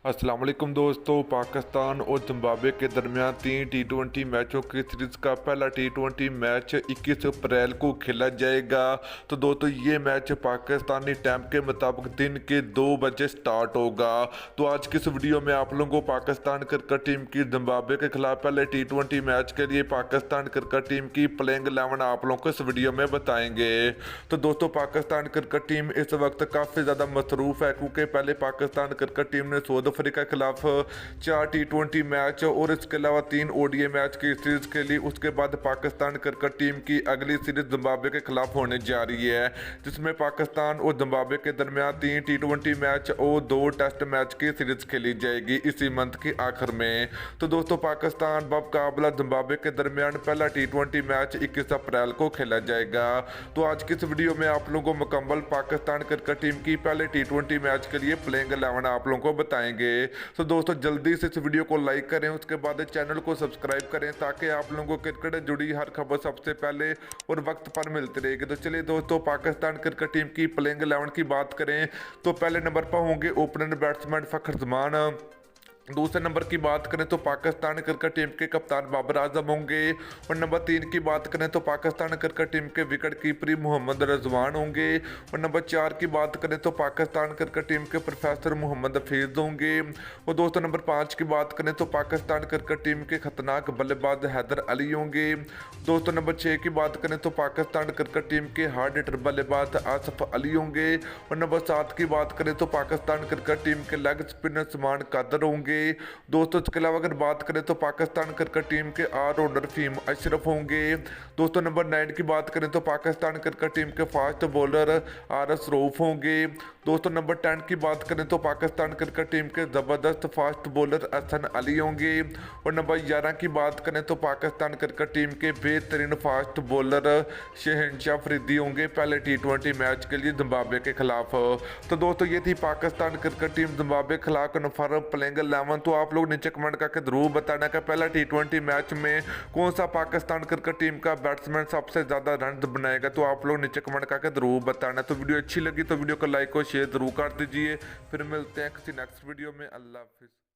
अस्सलाम वालेकुम दोस्तों। पाकिस्तान और जिम्बाब्वे के दरमियान 3 T20 मैचों की सीरीज का पहला T20 मैच 21 अप्रैल को खेला जाएगा। तो दोस्तों ये मैच पाकिस्तानी टाइम के मुताबिक दिन के 2 बजे स्टार्ट होगा। तो आज की इस वीडियो में आप लोगों को पाकिस्तान क्रिकेट टीम की जिम्बाब्वे के खिलाफ पहले T20 मैच के लिए पाकिस्तान क्रिकेट टीम की प्लेइंग 11 आप लोगों को इस वीडियो में बताएंगे। तो दोस्तों पाकिस्तान क्रिकेट टीम इस वक्त काफ़ी ज़्यादा मसरूफ़ है, क्योंकि पहले पाकिस्तान क्रिकेट टीम ने साउथ अफ्रीका के खिलाफ 4 T20 मैच और इसके अलावा 3 ODI मैच की सीरीज खेली। उसके बाद पाकिस्तान क्रिकेट टीम की अगली सीरीज जिम्बाब्वे के खिलाफ होने जा रही है, जिसमें पाकिस्तान और जिम्बाब्वे के दरमियान 3 T20 मैच और 2 टेस्ट मैच की सीरीज खेली जाएगी इसी मंथ के आखिर में। तो दोस्तों पाकिस्तान बमुकाबला जिम्बाब्वे के दरमियान पहला T20 मैच 21 अप्रैल को खेला जाएगा। तो आज की इस वीडियो में आप लोगों को मुकम्मल पाकिस्तान क्रिकेट टीम की पहले T20 मैच के लिए प्लेइंग 11 आप लोगों को बताएंगे। तो दोस्तों जल्दी से इस वीडियो को लाइक करें, उसके बाद चैनल को सब्सक्राइब करें, ताकि आप लोगों को क्रिकेट से जुड़ी हर खबर सबसे पहले और वक्त पर मिलती रहेगी। तो चलिए दोस्तों पाकिस्तान क्रिकेट टीम की प्लेइंग 11 की बात करें तो पहले नंबर पर होंगे ओपनर बैट्समैन फखर जमान। दूसरे नंबर की बात करें तो पाकिस्तान क्रिकेट टीम के कप्तान बाबर आजम होंगे। और नंबर 3 की बात करें तो पाकिस्तान क्रिकेट टीम के विकेट कीपर मोहम्मद रिजवान होंगे। और नंबर 4 की बात करें तो पाकिस्तान क्रिकेट टीम के प्रोफेसर मोहम्मद हफीज होंगे। और दोस्तों नंबर 5 की बात करें तो पाकिस्तान क्रिकेट टीम के खतरनाक बल्लेबाज हैदर अली होंगे। दोस्तों नंबर 6 की बात करें तो पाकिस्तान क्रिकेट टीम के हार्ड हिटर बल्लेबाज आसफ अली होंगे। और नंबर 7 की बात करें तो पाकिस्तान क्रिकेट टीम के लेग स्पिनर समान कादर होंगे। दोस्तों इसके अलावा अगर बात करें तो पाकिस्तान क्रिकेट टीम के ऑलराउंडर फहीम अशरफ होंगे। दोस्तों नंबर 9 की बात करें तो पाकिस्तान क्रिकेट टीम के फास्ट बॉलर आरस रऊफ होंगे। दोस्तों नंबर 10 की बात करें तो पाकिस्तान क्रिकेट टीम के ज़बरदस्त फास्ट बॉलर हसन अली होंगे। और नंबर 11 की बात करें तो पाकिस्तान क्रिकेट टीम के बेहतरीन फास्ट बॉलर शहनशाह अफरीदी होंगे पहले T20 मैच के लिए जिम्बाब्वे के खिलाफ। तो दोस्तों ये थी पाकिस्तान क्रिकेट टीम जिम्बाब्वे के खिलाफ कन्फर्म प्लेइंग 11। तो आप लोग नीचे कमेंट करके जरूर बताना कि पहला T20 मैच में कौन सा पाकिस्तान क्रिकेट टीम का बैट्समैन सबसे ज्यादा रन बनाएगा। तो आप लोग नीचे कमेंट करके जरूर बताना। तो वीडियो अच्छी लगी तो वीडियो को लाइक और शेयर जरूर कर दीजिए। फिर मिलते हैं किसी नेक्स्ट वीडियो में। अल्लाह हाफिज।